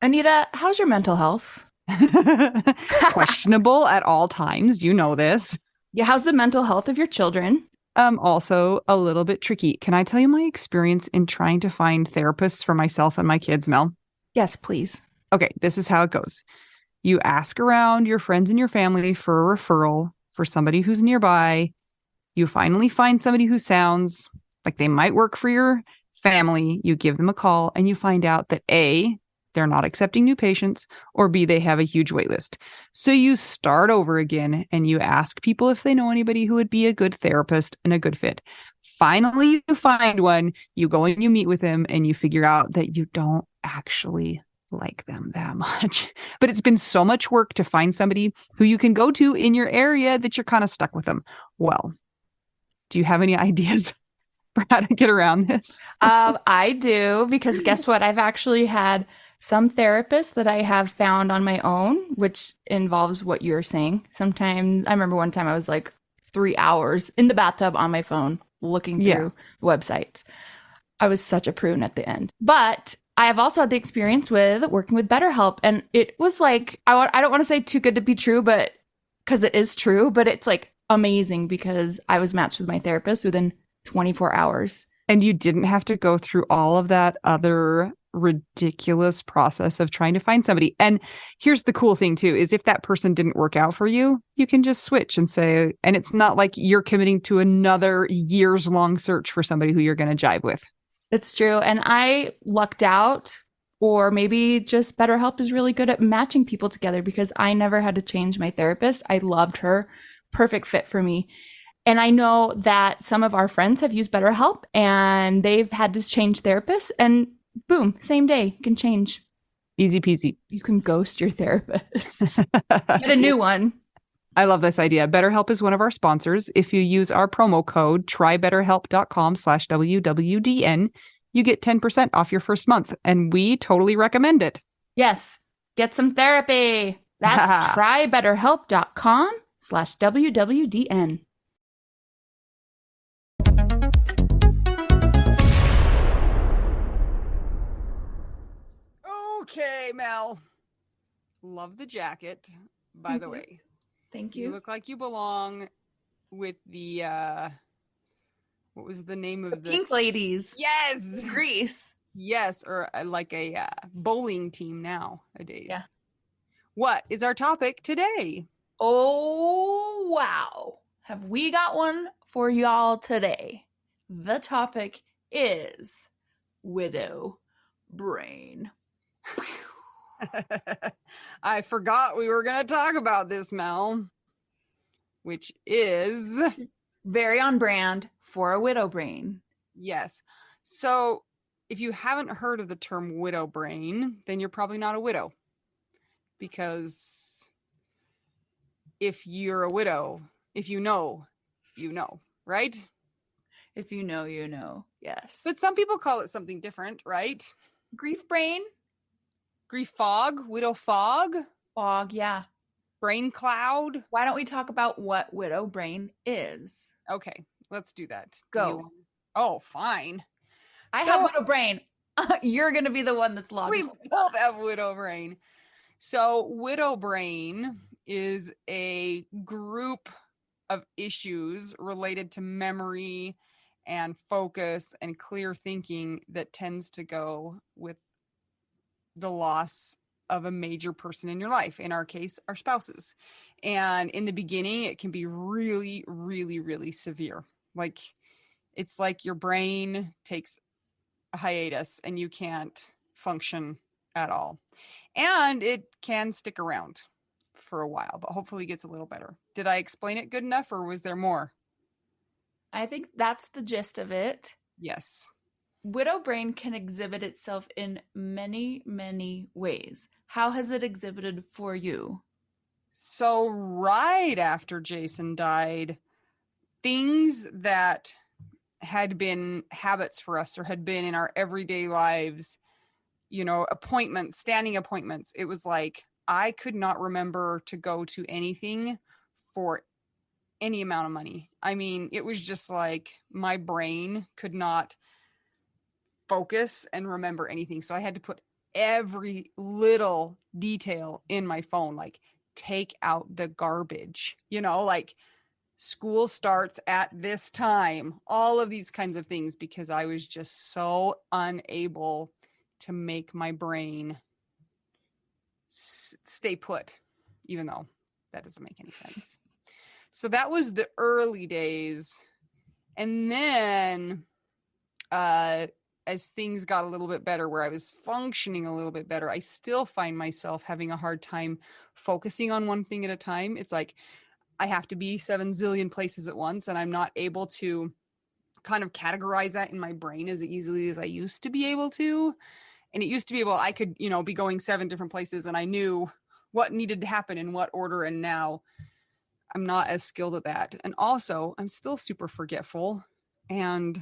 Anita, how's your mental health? Questionable at all times. You know this. Yeah, how's the mental health of your children? Also a little bit tricky. Can I tell you my experience in trying to find therapists for myself and my kids, Mel? Yes, please. Okay, this is how it goes. You ask around your friends and your family for a referral for somebody who's nearby. You finally find somebody who sounds like they might work for your family. You give them a call and you find out that A, they're not accepting new patients, or B, they have a huge wait list. So you start over again and you ask people if they know anybody who would be a good therapist and a good fit. Finally, you find one, you go and you meet with them, and you figure out that you don't actually like them that much. But it's been so much work to find somebody who you can go to in your area that you're kind of stuck with them. Well, do you have any ideas for how to get around this? I do because guess what? I've actually had some therapists that I have found on my own, which involves what you're saying. Sometimes I remember one time I was like 3 hours in the bathtub on my phone looking Yeah. through websites. I was such a prune at the end. But I have also had the experience with working with BetterHelp. And it was like, I don't want to say too good to be true, but because it is true, but it's like amazing because I was matched with my therapist within 24 hours. And you didn't have to go through all of that other ridiculous process of trying to find somebody. And here's the cool thing too, is if that person didn't work out for you, you can just switch and say, and it's not like you're committing to another years long search for somebody who you're going to jive with. It's true. And I lucked out, or maybe just BetterHelp is really good at matching people together because I never had to change my therapist. I loved her. Perfect fit for me. And I know that some of our friends have used BetterHelp and they've had to change therapists, and boom, same day, you can change. Easy peasy. You can ghost your therapist. Get a new one. I love this idea. BetterHelp is one of our sponsors. If you use our promo code trybetterhelp.com/WWDN, you get 10% off your first month, and we totally recommend it. Yes, get some therapy. That's trybetterhelp.com/WWDN. Okay, Mel. Love the jacket, by the way. Thank You you. look like you belong with the what was the name The of the Pink Ladies, Yes. Grease. Yes, or like a bowling team Yeah. nowadays. What is our topic today? Oh, wow. Have we got one for y'all today? The topic is widow brain. I forgot we were going to talk about this, Mel, which is Very on brand for a widow brain. yes. So, if you haven't heard of the term widow brain, then you're probably not a widow, because if you're a widow, if you know, right? If you know, you know. Yes. But some people call it something different, right? Grief brain? Grief fog, widow fog, Fog, yeah. brain cloud. Why don't we talk about what widow brain is? Okay, let's do that. Go. Oh, fine. I have So widow brain. You're going to be the one that's we logging. both have widow brain. So widow brain is a group of issues related to memory and focus and clear thinking that tends to go with the loss of a major person in your life. In our case, our spouses. And in the beginning, it can be really, really, really severe. Like it's like your brain takes a hiatus and you can't function at all. And it can stick around for a while, but hopefully it gets a little better. Did I explain it good enough, or was there more? I think that's the gist of it. Yes. Widow brain can exhibit itself in many, many ways. How has it exhibited for you? So right after Jason died, things that had been habits for us or had been in our everyday lives, appointments, standing appointments, it was like I could not remember to go to anything for any amount of money. I mean, it was just like my brain could not focus and remember anything. So I had to put every little detail in my phone, like take out the garbage, like school starts at this time, all of these kinds of things, because I was just so unable to make my brain stay put, even though that doesn't make any sense. So that was the early days. And then as things got a little bit better, where I was functioning a little bit better, I still find myself having a hard time focusing on one thing at a time. It's like I have to be 7 zillion places at once, and I'm not able to kind of categorize that in my brain as easily as I used to be able to. And it used to be able, I could, be going 7 different places and I knew what needed to happen in what order. And now I'm not as skilled at that. And also, I'm still super forgetful and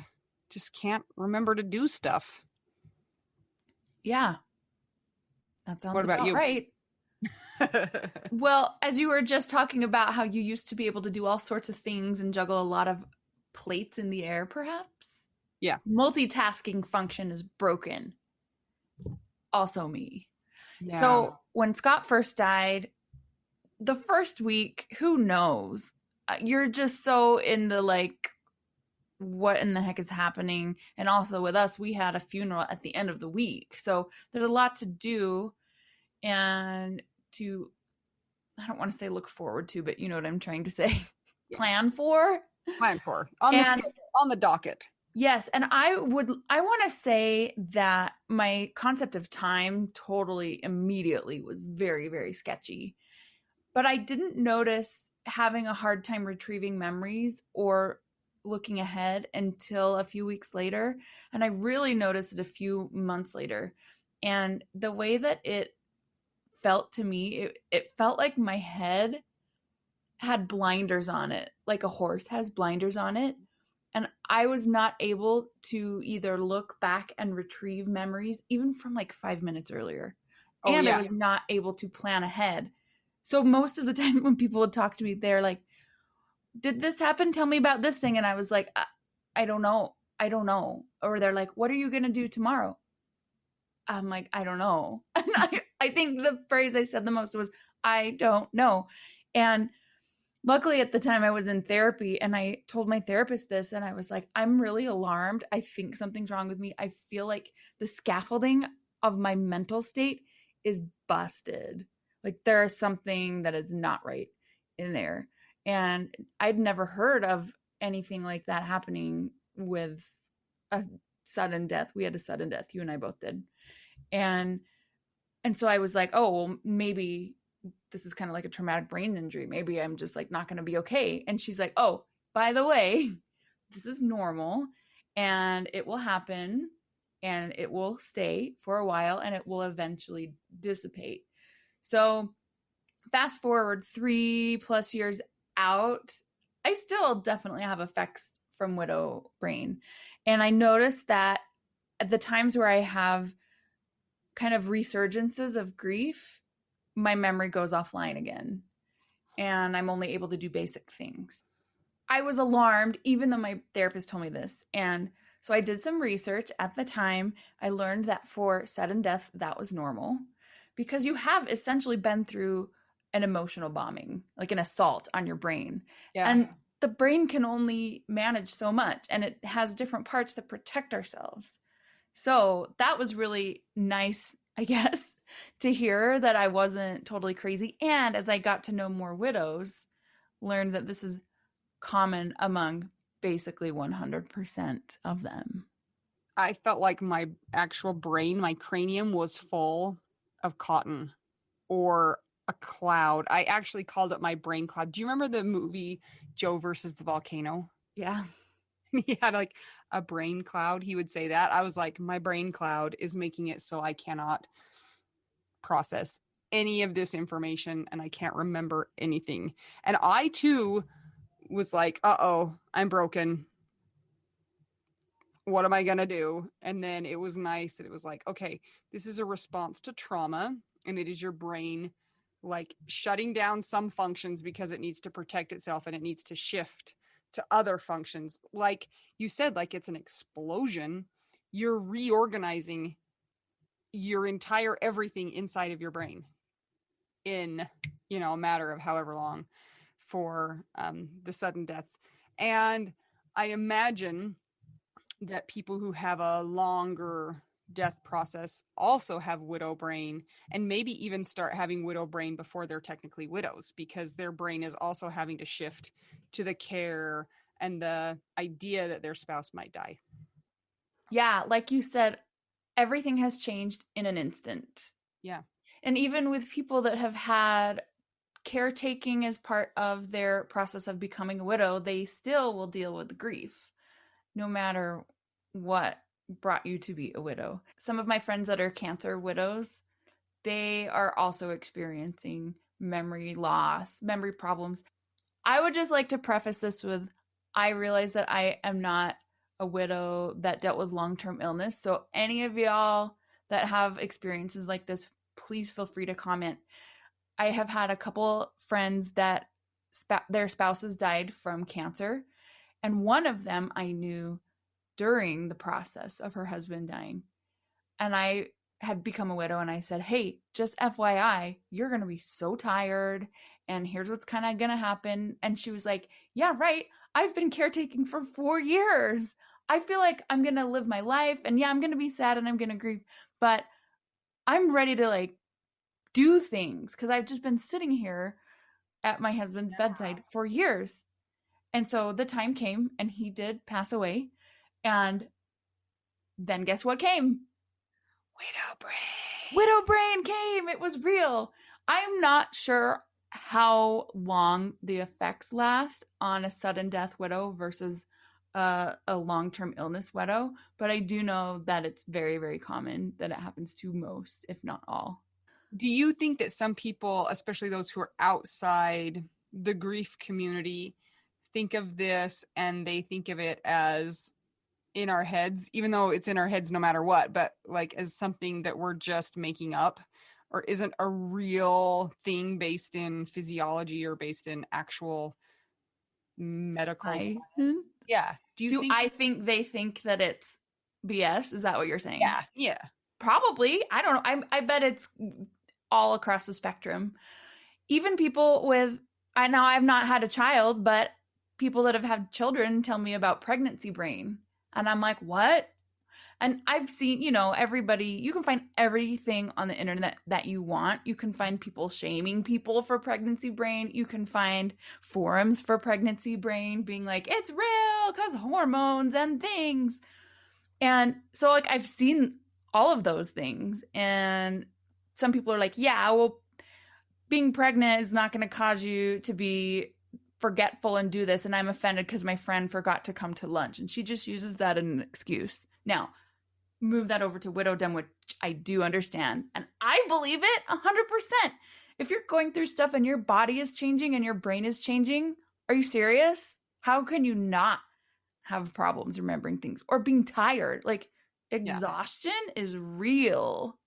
just can't remember to do stuff. Yeah, that What sounds about about you? right. Well, as you were just talking about how you used to be able to do all sorts of things and juggle a lot of plates in the air, perhaps, Yeah. multitasking function is broken. Also, me. Yeah. So, when Scott first died, the first week, who knows? You're just so in the like, what in the heck is happening? And also with us, we had a funeral at the end of the week. So, there's a lot to do and to, I don't want to say look forward to, but you know what I'm trying to say, Yeah. plan for. Plan for on the schedule, on the docket. Yes, and I want to say that my concept of time totally immediately was very, very sketchy. But I didn't notice having a hard time retrieving memories or looking ahead until a few weeks later. And I really noticed it a few months later. And the way that it felt to me, it felt like my head had blinders on it, like a horse has blinders on it. And I was not able to either look back and retrieve memories, even from like 5 minutes earlier. Oh, And I yeah. was not able to plan ahead. So most of the time when people would talk to me, they're like, did this happen? Tell me about this thing. And I was like, I don't know. I don't know. Or they're like, what are you going to do tomorrow? I'm like, I don't know. And I think the phrase I said the most was, I don't know. And luckily at the time I was in therapy and I told my therapist this and I was like, I'm really alarmed. I think something's wrong with me. I feel like the scaffolding of my mental state is busted. Like there is something that is not right in there. And I'd never heard of anything like that happening with a sudden death. We had a sudden death. You and I both did. And so I was like, oh, well, maybe this is kind of like a traumatic brain injury. Maybe I'm just like not going to be okay. And she's like, oh, by the way, this is normal and it will happen and it will stay for a while and it will eventually dissipate. So fast forward 3+ years out, I still definitely have effects from widow brain. And I noticed that at the times where I have kind of resurgences of grief, my memory goes offline again and I'm only able to do basic things. I was alarmed, even though my therapist told me this. And so I did some research at the time. I learned that for sudden death, that was normal because you have essentially been through an emotional bombing, like an assault on your brain. Yeah. And the brain can only manage so much and it has different parts that protect ourselves. So that was really nice, I guess, to hear that I wasn't totally crazy. And as I got to know more widows, learned that this is common among basically 100% of them. I felt like my actual brain, my cranium was full of cotton or a cloud. I actually called it my brain cloud. Do you remember the movie Joe versus the Volcano? Yeah. He had like a brain cloud. He would say that. I was like, my brain cloud is making it so I cannot process any of this information and I can't remember anything. And I too was like, uh-oh, I'm broken. What am I going to do? And then it was nice that it was like, okay, this is a response to trauma and it is your brain like shutting down some functions because it needs to protect itself and it needs to shift to other functions. Like you said, like it's an explosion. You're reorganizing your entire everything inside of your brain in, a matter of however long for the sudden deaths. And I imagine that people who have a longer death process also have widow brain, and maybe even start having widow brain before they're technically widows, because their brain is also having to shift to the care and the idea that their spouse might die. Yeah, like you said, everything has changed in an instant. Yeah. And even with people that have had caretaking as part of their process of becoming a widow, they still will deal with the grief, no matter what brought you to be a widow. Some of my friends that are cancer widows, they are also experiencing memory loss, memory problems. I would just like to preface this with I realize that I am not a widow that dealt with long term illness. So, any of y'all that have experiences like this, please feel free to comment. I have had a couple friends that their spouses died from cancer, and one of them I knew during the process of her husband dying. And I had become a widow, and I said, "Hey, just FYI, you're going to be so tired, and here's what's kind of going to happen." And she was like, "Yeah, right. I've been caretaking for 4 years. I feel like I'm going to live my life, and yeah, I'm going to be sad and I'm going to grieve, but I'm ready to like do things because I've just been sitting here at my husband's bedside for years." And so the time came and he did pass away. And then guess what came? Widow brain. Widow brain came. It was real. I'm not sure how long the effects last on a sudden death widow versus a long-term illness widow, but I do know that it's very, very common that it happens to most, if not all. Do you think that some people, especially those who are outside the grief community, think of this and they think of it as in our heads, even though it's in our heads no matter what, but like as something that we're just making up or isn't a real thing based in physiology or based in actual medical science? Yeah. Do I think they think that it's BS? Is that what you're saying? Yeah. Yeah. Probably. I don't know. I bet it's all across the spectrum. Even people with, I now I've not had a child, but people that have had children tell me about pregnancy brain. And I'm like, what? And I've seen, everybody, you can find everything on the internet that you want. You can find people shaming people for pregnancy brain. You can find forums for pregnancy brain being like, it's real because hormones and things. And so, like, I've seen all of those things. And some people are like, yeah, well, being pregnant is not going to cause you to be forgetful and do this. And I'm offended because my friend forgot to come to lunch. And she just uses that as an excuse. Now, move that over to widowdom, which I do understand. And I believe it 100%. If you're going through stuff and your body is changing and your brain is changing, are you serious? How can you not have problems remembering things or being tired? Like, exhaustion is real.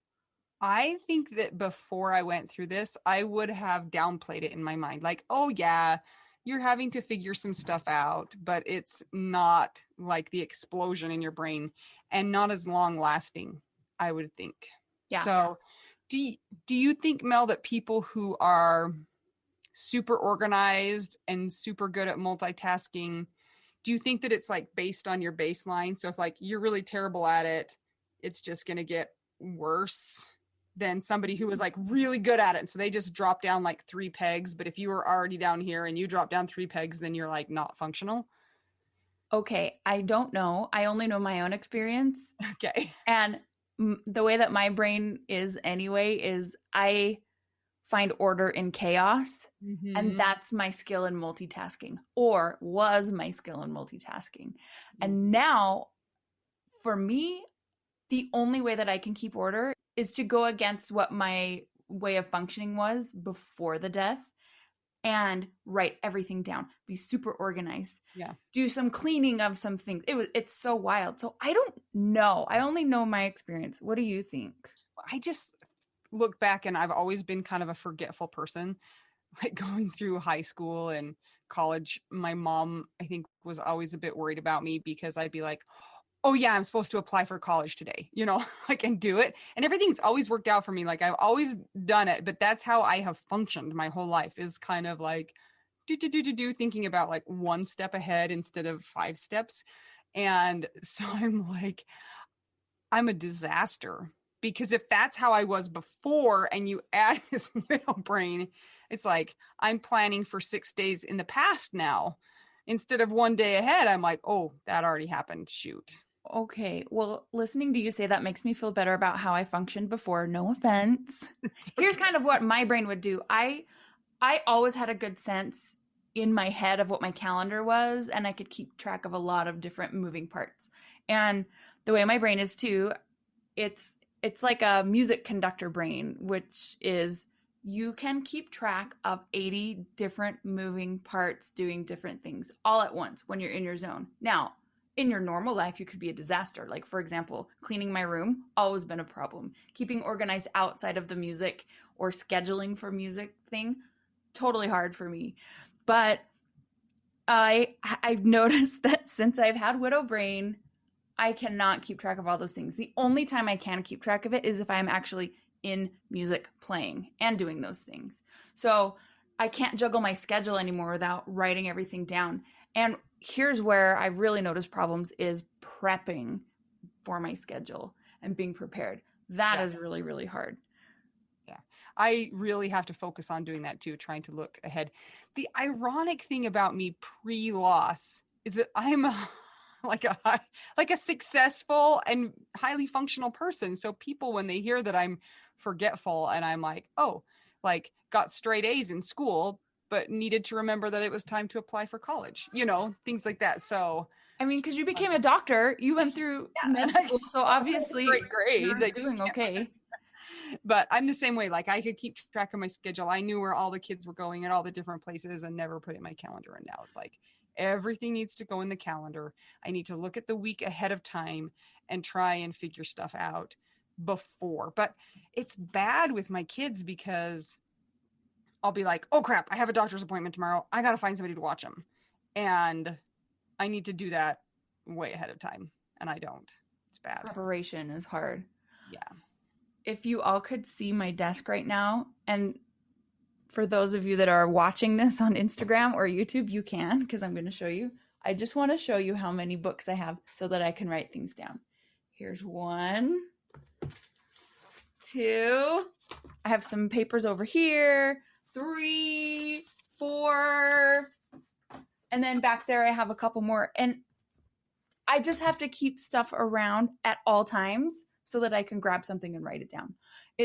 I think that before I went through this, I would have downplayed it in my mind. Like, oh, yeah, you're having to figure some stuff out, but it's not like the explosion in your brain and not as long lasting, I would think. Yeah. So do you think, Mel, that people who are super organized and super good at multitasking, do you think that it's like based on your baseline? So if like you're really terrible at it, it's just going to get worse than somebody who was like really good at it. And so they just drop down like 3 pegs. But if you were already down here and you drop down 3 pegs, then you're like not functional. Okay, I don't know. I only know my own experience. Okay. And the way that my brain is anyway is I find order in chaos. Mm-hmm. And that's my skill in multitasking, or was my skill in multitasking. Mm-hmm. And now, for me, the only way that I can keep order is to go against what my way of functioning was before the death and write everything down, be super organized, do some cleaning of some things. It's so wild. So I don't know. I only know my experience. What do you think? I just look back and I've always been kind of a forgetful person. Like going through high school and college, my mom, I think, was always a bit worried about me because I'd be like, oh yeah, I'm supposed to apply for college today, I can do it. And everything's always worked out for me. Like I've always done it, but that's how I have functioned my whole life, is kind of like thinking about like one step ahead instead of five steps. And so I'm like, I'm a disaster, because if that's how I was before and you add this middle brain, it's like I'm planning for 6 days in the past now. Instead of one day ahead, I'm like, oh, that already happened. Shoot. Okay. Well, listening to you say that makes me feel better about how I functioned before. No offense. Here's kind of what my brain would do. I always had a good sense in my head of what my calendar was, and I could keep track of a lot of different moving parts. And the way my brain is too, it's like a music conductor brain, which is you can keep track of 80 different moving parts doing different things all at once when you're in your zone. Now, in your normal life, you could be a disaster. Like, for example, cleaning my room, always been a problem. Keeping organized outside of the music or scheduling for music thing, totally hard for me. But I've noticed that since I've had widow brain, I cannot keep track of all those things. The only time I can keep track of it is if I'm actually in music playing and doing those things. So I can't juggle my schedule anymore without writing everything down. And here's where I really notice problems is prepping for my schedule and being prepared. That is really, really hard. Yeah, I really have to focus on doing that too, trying to look ahead. The ironic thing about me pre-loss is that I'm like a successful and highly functional person. So people, when they hear that I'm forgetful and I'm like, oh, like got straight A's in school, but needed to remember that it was time to apply for college, things like that. So, I mean, because you became a doctor, you went through med school, so obviously great grades. you're doing okay. But I'm the same way. Like I could keep track of my schedule. I knew where all the kids were going at all the different places and never put it in my calendar. And now it's like everything needs to go in the calendar. I need to look at the week ahead of time and try and figure stuff out before. But it's bad with my kids because I'll be like, oh crap, I have a doctor's appointment tomorrow. I got to find somebody to watch them. And I need to do that way ahead of time. And I don't. It's bad. Preparation is hard. Yeah. If you all could see my desk right now, and for those of you that are watching this on Instagram or YouTube, you can, because I'm going to show you. I just want to show you how many books I have so that I can write things down. Here's 1, 2. I have some papers over here. 3, 4. And then back there, I have a couple more. And I just have to keep stuff around at all times so that I can grab something and write it down.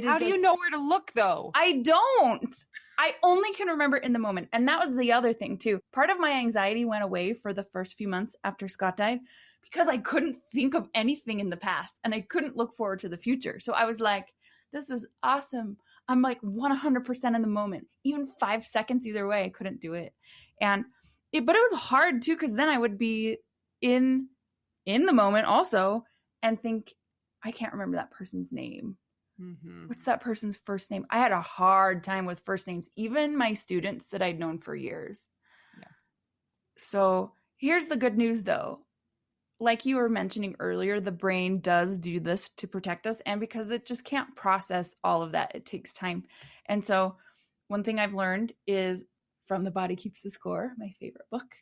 How do you know where to look, though? I don't. I only can remember in the moment. And that was the other thing, too. Part of my anxiety went away for the first few months after Scott died because I couldn't think of anything in the past and I couldn't look forward to the future. So I was like, this is awesome. I'm like 100% in the moment. Even 5 seconds either way, I couldn't do it. But it was hard, too, because then I would be in the moment also and think, I can't remember that person's name. Mm-hmm. What's that person's first name? I had a hard time with first names, even my students that I'd known for years. Yeah. So here's the good news, though. Like you were mentioning earlier, the brain does do this to protect us. And because it just can't process all of that, it takes time. And so one thing I've learned is from The Body Keeps the Score, my favorite book,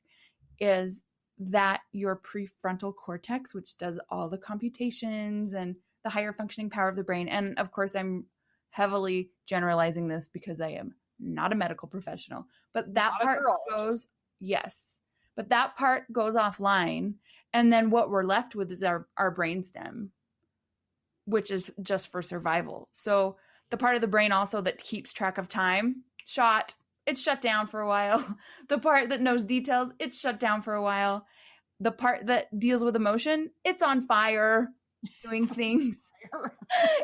is that your prefrontal cortex, which does all the computations and the higher functioning power of the brain. And of course, I'm heavily generalizing this because I am not a medical professional, but that part goes, yes, but that part goes offline. And then what we're left with is our brainstem, which is just for survival. So the part of the brain also that keeps track of time, it's shut down for a while. The part that knows details, it's shut down for a while. The part that deals with emotion, it's on fire doing things.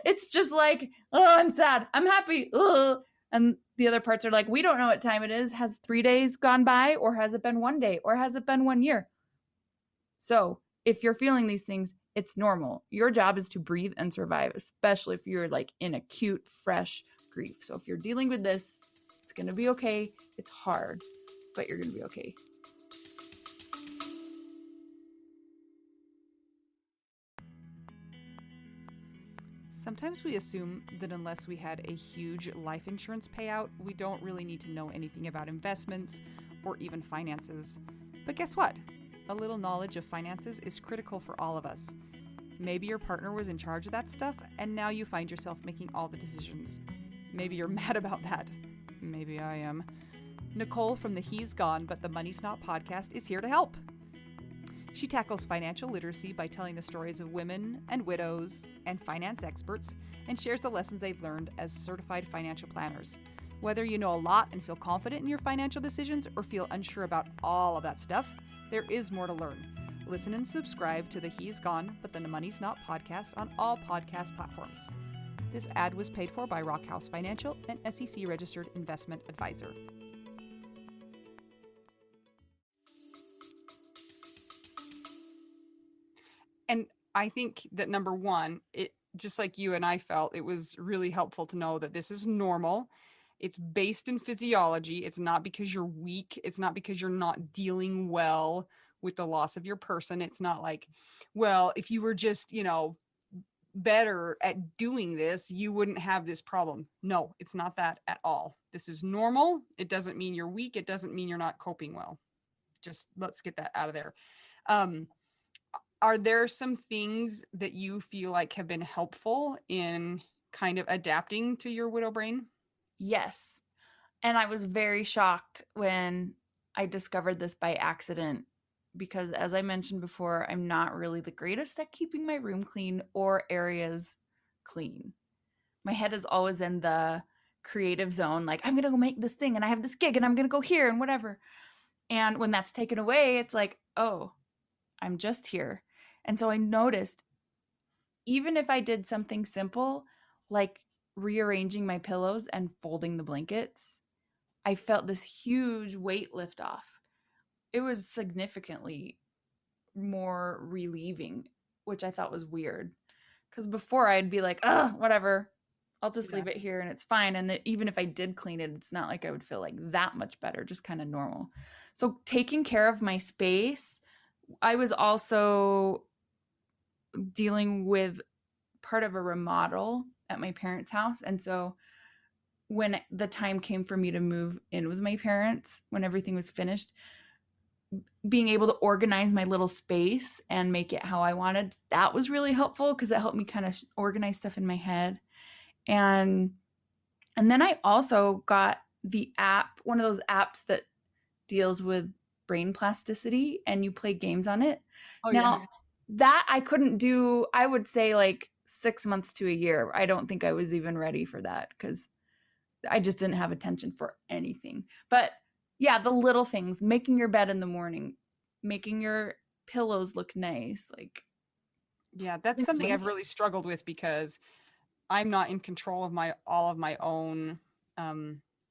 It's just like, oh, I'm sad. I'm happy. Ugh. And the other parts are like, we don't know what time it is. Has 3 days gone by, or has it been 1 day, or has it been 1 year? So if you're feeling these things, it's normal. Your job is to breathe and survive, especially if you're like in acute, fresh grief. So if you're dealing with this, it's going to be okay. It's hard, but you're going to be okay. Sometimes we assume that unless we had a huge life insurance payout, we don't really need to know anything about investments or even finances. But guess what? A little knowledge of finances is critical for all of us. Maybe your partner was in charge of that stuff, and now you find yourself making all the decisions. Maybe you're mad about that. Maybe I am. Nicole from the He's Gone But the Money's Not podcast is here to help. She tackles financial literacy by telling the stories of women and widows and finance experts and shares the lessons they've learned as certified financial planners. Whether you know a lot and feel confident in your financial decisions or feel unsure about all of that stuff, there is more to learn. Listen and subscribe to the He's Gone But the Money's Not podcast on all podcast platforms. This ad was paid for by Rockhouse Financial, an SEC registered investment advisor. And I think that number one, it just like you and I felt, it was really helpful to know that this is normal. It's based in physiology. It's not because you're weak. It's not because you're not dealing well with the loss of your person. It's not like, well, if you were just, better at doing this, you wouldn't have this problem. No, it's not that at all. This is normal. It doesn't mean you're weak. It doesn't mean you're not coping well. Just let's get that out of there. Are there some things that you feel like have been helpful in kind of adapting to your widow brain? Yes. And I was very shocked when I discovered this by accident because, as I mentioned before, I'm not really the greatest at keeping my room clean or areas clean. My head is always in the creative zone, like, I'm going to go make this thing and I have this gig and I'm going to go here and whatever. And when that's taken away, it's like, oh, I'm just here. And so I noticed, even if I did something simple, like rearranging my pillows and folding the blankets, I felt this huge weight lift off. It was significantly more relieving, which I thought was weird. Because before I'd be like, oh, whatever, I'll just leave it here and it's fine. And even if I did clean it, it's not like I would feel like that much better, just kind of normal. So taking care of my space, I was also dealing with part of a remodel at my parents' house. And so when the time came for me to move in with my parents, when everything was finished, being able to organize my little space and make it how I wanted, that was really helpful because it helped me kind of organize stuff in my head. And then I also got the app, one of those apps that deals with brain plasticity and you play games on it. Oh, Now, yeah. that I couldn't do, I would say like 6 months to a year. I don't think I was even ready for that because I just didn't have attention for anything. But yeah, the little things, making your bed in the morning, making your pillows look nice, like Yeah, that's something I've really struggled with because I'm not in control of all of my own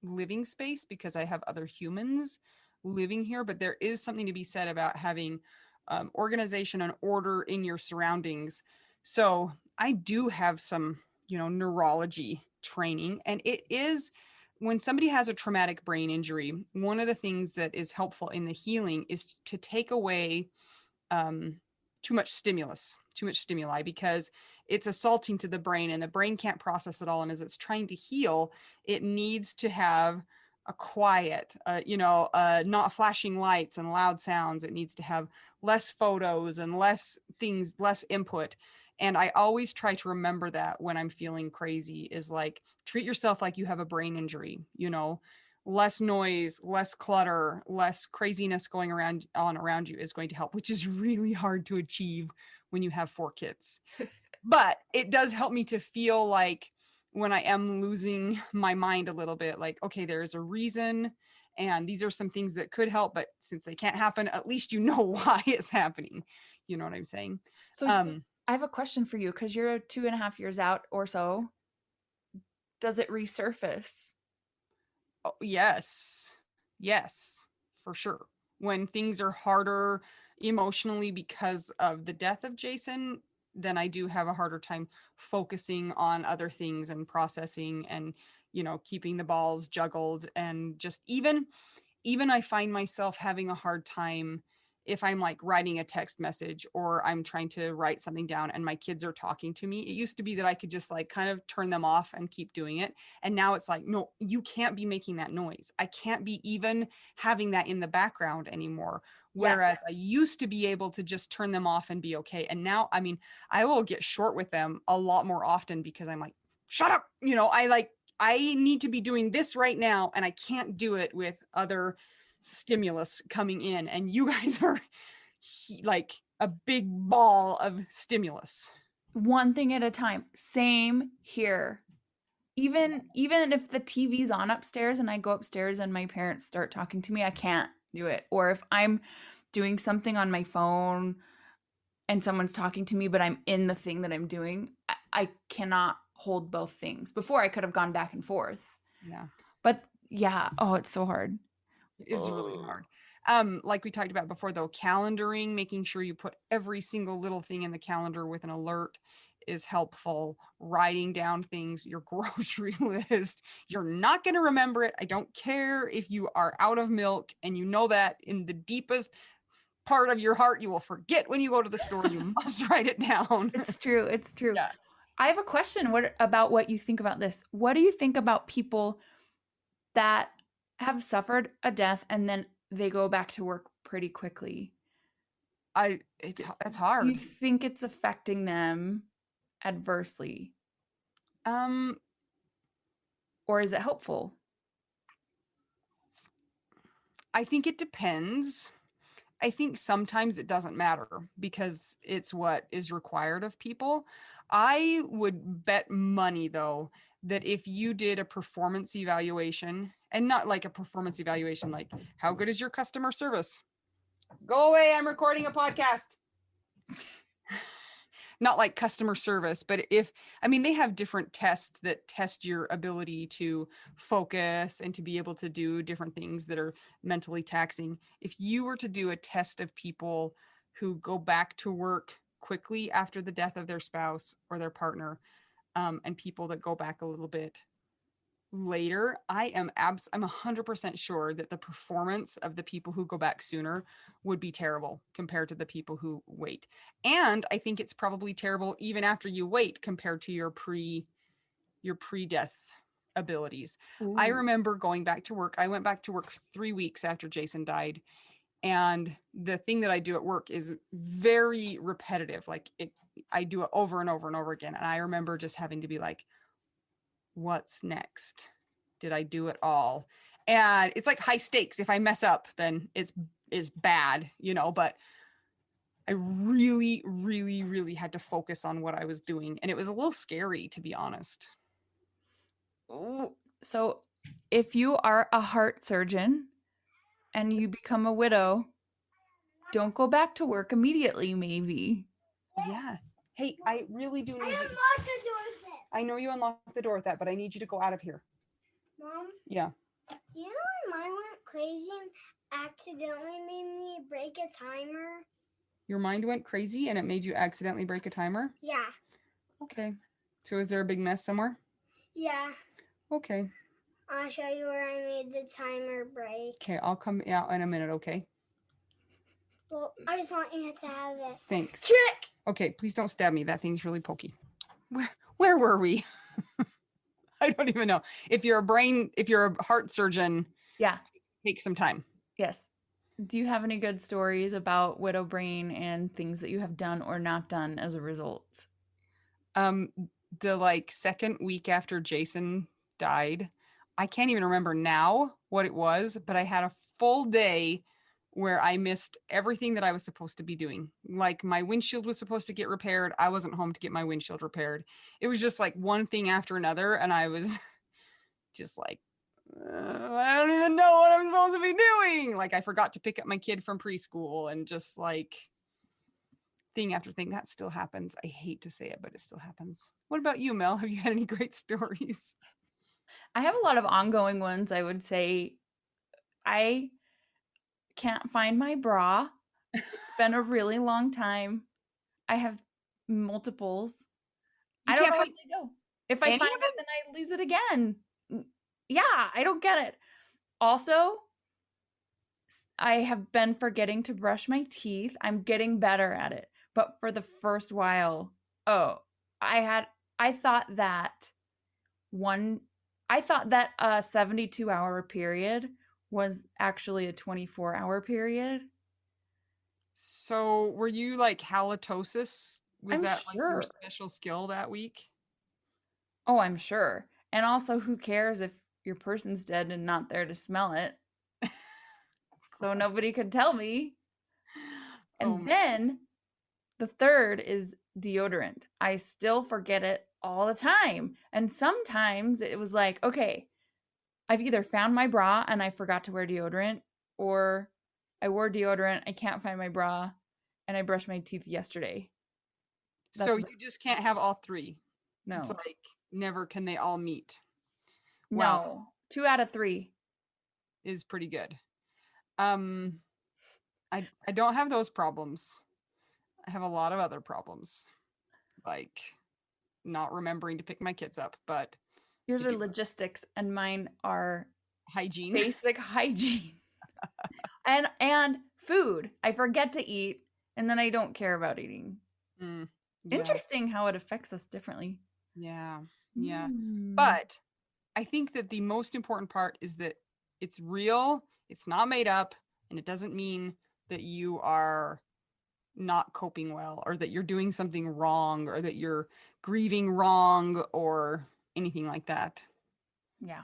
living space because I have other humans living here. But there is something to be said about having organization and order in your surroundings. So I do have some, neurology training, and it is when somebody has a traumatic brain injury, one of the things that is helpful in the healing is to take away too much stimuli, because it's assaulting to the brain and the brain can't process it all. And as it's trying to heal, it needs to have a quiet, not flashing lights and loud sounds. It needs to have less photos and less things, less input. And I always try to remember that when I'm feeling crazy is like, treat yourself like you have a brain injury, less noise, less clutter, less craziness going around you is going to help, which is really hard to achieve when you have 4 kids. But it does help me to feel like when I am losing my mind a little bit, like, okay, there's a reason and these are some things that could help, but since they can't happen, at least you know why it's happening. You know what I'm saying? So I have a question for you because you're 2.5 years out or so. Does it resurface? Oh, yes, for sure. When things are harder emotionally because of the death of Jason, then I do have a harder time focusing on other things and processing and, keeping the balls juggled. And just even I find myself having a hard time if I'm like writing a text message or I'm trying to write something down and my kids are talking to me. It used to be that I could just like kind of turn them off and keep doing it. And now it's like, no, you can't be making that noise. I can't be even having that in the background anymore. Whereas Yes. I used to be able to just turn them off and be okay. And now, I mean, I will get short with them a lot more often because I'm like, shut up. I need to be doing this right now and I can't do it with other stimulus coming in. And you guys are like a big ball of stimulus. One thing at a time. Same here. Even if the TV's on upstairs and I go upstairs and my parents start talking to me, I can't do it. Or if I'm doing something on my phone and someone's talking to me, but I'm in the thing that I'm doing, I cannot hold both things. Before I could have gone back and forth. Yeah. But yeah, oh, it's so hard. It is really Oh. hard. Like we talked about before, though, calendaring, making sure you put every single little thing in the calendar with an alert is helpful. Writing down things, your grocery list. You're not going to remember it. I don't care if you are out of milk and you know that in the deepest part of your heart, you will forget when you go to the store. You must write it down. It's true. It's true. Yeah. I have a question about what you think about this. What do you think about people that have suffered a death and then they go back to work pretty quickly? That's Do you hard. think it's affecting them adversely, Um, or is it helpful? I think it depends. I think sometimes it doesn't matter because it's what is required of people. I would bet money, though, that if you did a performance evaluation, and not like a performance evaluation, like how good is your customer service? Go away, I'm recording a podcast. Not like customer service, but I mean, they have different tests that test your ability to focus and to be able to do different things that are mentally taxing. If you were to do a test of people who go back to work quickly after the death of their spouse or their partner, and people that go back a little bit later, I'm 100% sure that the performance of the people who go back sooner would be terrible compared to the people who wait. And I think it's probably terrible even after you wait compared to your pre-death abilities. I Ooh. remember going back to work. I went back to work 3 weeks after Jason died. And the thing that I do at work is very repetitive. I do it over and over and over again. And I remember just having to be like, what's next? Did I do it all? And it's like high stakes. If I mess up, then it's bad, but I really, really, really had to focus on what I was doing. And it was a little scary, to be honest. Ooh. So, if you are a heart surgeon and you become a widow, don't go back to work immediately, maybe. Yeah. Hey, I really do need you. Unlock the door with this. I know you unlocked the door with that, but I need you to go out of here. Mom, Yeah. you know when mine went crazy and accidentally made me break a timer? Your mind went crazy and it made you accidentally break a timer? Yeah. Okay. So is there a big mess somewhere? Yeah. Okay. I'll show you where I made the timer break. Okay, I'll come out in a minute, okay? Well, I just want you to have this. Thanks. Trick! Okay, please don't stab me. That thing's really pokey. Where were we? I don't even know. If you're a heart surgeon, Yeah. take some time. Yes. Do you have any good stories about widow brain and things that you have done or not done as a result? The second week after Jason died, I can't even remember now what it was, but I had a full day where I missed everything that I was supposed to be doing. Like my windshield was supposed to get repaired. I wasn't home to get my windshield repaired. It was just like one thing after another. And I was just like, I don't even know what I'm supposed to be doing. Like I forgot to pick up my kid from preschool and just like thing after thing. That still happens. I hate to say it, but it still happens. What about you, Mel? Have you had any great stories? I have a lot of ongoing ones. I would say I can't find my bra. It's been a really long time. I have multiples. You I don't can't know where find they go. If I any find of it, them? then I lose it again. Yeah, I don't get it. Also, I have been forgetting to brush my teeth. I'm getting better at it. But for the first while, oh, I thought that one I thought that a 72-hour period was actually a 24-hour period. So were you like halitosis? Was I'm that like your sure. special skill that week? Oh, I'm sure. And also, who cares if your person's dead and not there to smell it? So nobody could tell me. Oh And man. then the third is deodorant. I still forget it all the time. And sometimes it was like, okay, I've either found my bra and I forgot to wear deodorant, or I wore deodorant, I can't find my bra, and I brushed my teeth yesterday. So That's you just can't have all three. It's no, like never can they all meet. Well, no. 2 out of 3. is pretty good. Um, I don't have those problems. I have a lot of other problems, like not remembering to pick my kids up, but Yours if are you logistics, and mine are hygiene. basic hygiene and food. I forget to eat, and then I don't care about eating. Mm, yeah, Interesting how it affects us differently. yeah, yeah. Mm. But I think that the most important part is that it's real, it's not made up, and it doesn't mean that you are not coping well or that you're doing something wrong or that you're grieving wrong or anything like that. Yeah,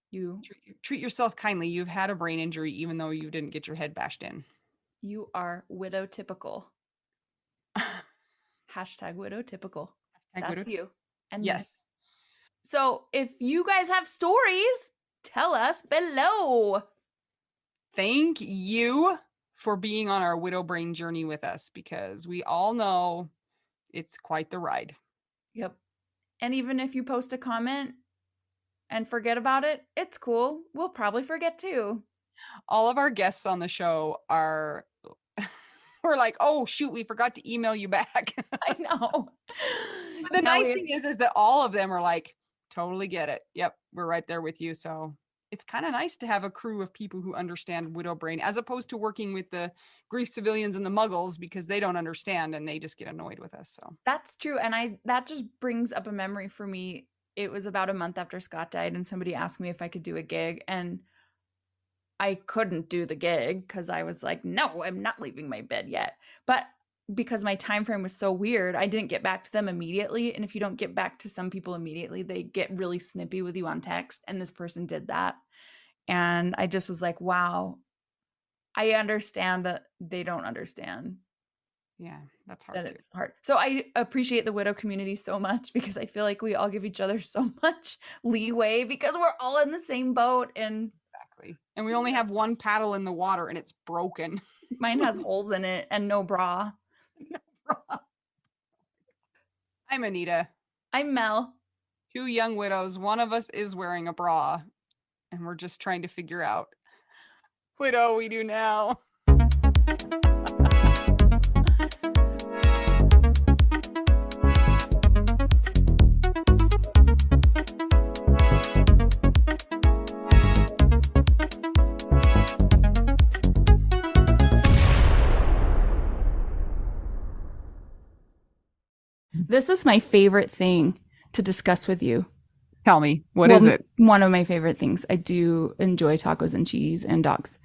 you Treat yourself kindly. You've had a brain injury even though you didn't get your head bashed in. you are widow typical. Hashtag widow typical. That's you and me. Yes. So if you guys have stories, tell us below. Thank you for being on our widow brain journey with us because we all know it's quite the ride. Yep. And even if you post a comment and forget about it, it's cool. We'll probably forget too. All of our guests on the show are we're like, oh shoot, we forgot to email you back. I know. But the Now nice we thing is that all of them are like, totally get it. Yep, we're right there with you. So it's kind of nice to have a crew of people who understand widow brain as opposed to working with the grief civilians and the muggles because they don't understand and they just get annoyed with us. So That's true. And that just brings up a memory for me. It was about a month after Scott died, and somebody asked me if I could do a gig, and I couldn't do the gig because I was like, no, I'm not leaving my bed yet. But because my time frame was so weird, I didn't get back to them immediately. And if you don't get back to some people immediately, they get really snippy with you on text. And this person did that. And I just was like, wow, I understand that they don't understand. yeah, that's hard That too. it's hard. So I appreciate the widow community so much because I feel like we all give each other so much leeway because we're all in the same boat. And Exactly. And we only have one paddle in the water and it's broken. mine has holes in it and no bra. I'm Anita. I'm Mel. 2 young widows. One of us is wearing a bra and we're just trying to figure out what do we do now? This is my favorite thing to discuss with you. Tell me, what is it? One of my favorite things. I do enjoy tacos and cheese and dogs.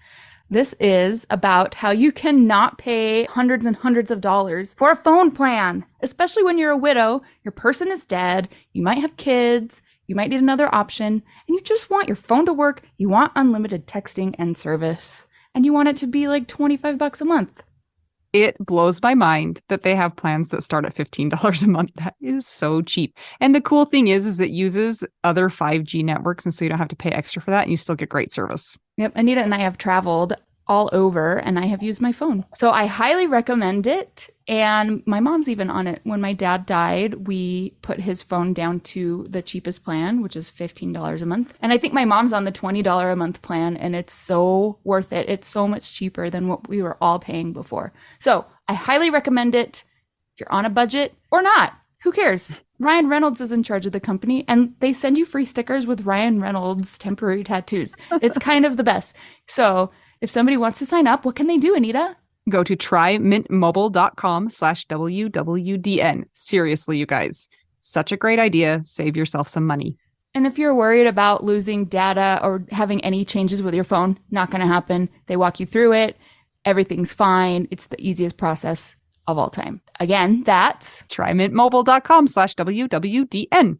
This is about how you cannot pay hundreds and hundreds of dollars for a phone plan, especially when you're a widow, your person is dead, you might have kids, you might need another option, and you just want your phone to work, you want unlimited texting and service, and you want it to be like $25 a month. It blows my mind that they have plans that start at $15 a month. That is so cheap. And the cool thing is it uses other 5G networks. And so you don't have to pay extra for that. And you still get great service. Yep. Anita and I have traveled all over and I have used my phone. So I highly recommend it. And my mom's even on it. When my dad died, we put his phone down to the cheapest plan, which is $15 a month. And I think my mom's on the $20 a month plan, and it's so worth it. It's so much cheaper than what we were all paying before. So I highly recommend it if you're on a budget or not. Who cares? Ryan Reynolds is in charge of the company, and they send you free stickers with Ryan Reynolds temporary tattoos. It's kind of the best. So If somebody wants to sign up, what can they do, Anita? Go to trymintmobile.com/WWDN. Seriously, you guys, such a great idea. Save yourself some money. And if you're worried about losing data or having any changes with your phone, not going to happen. They walk you through it. Everything's fine. It's the easiest process of all time. Again, that's trymintmobile.com/WWDN.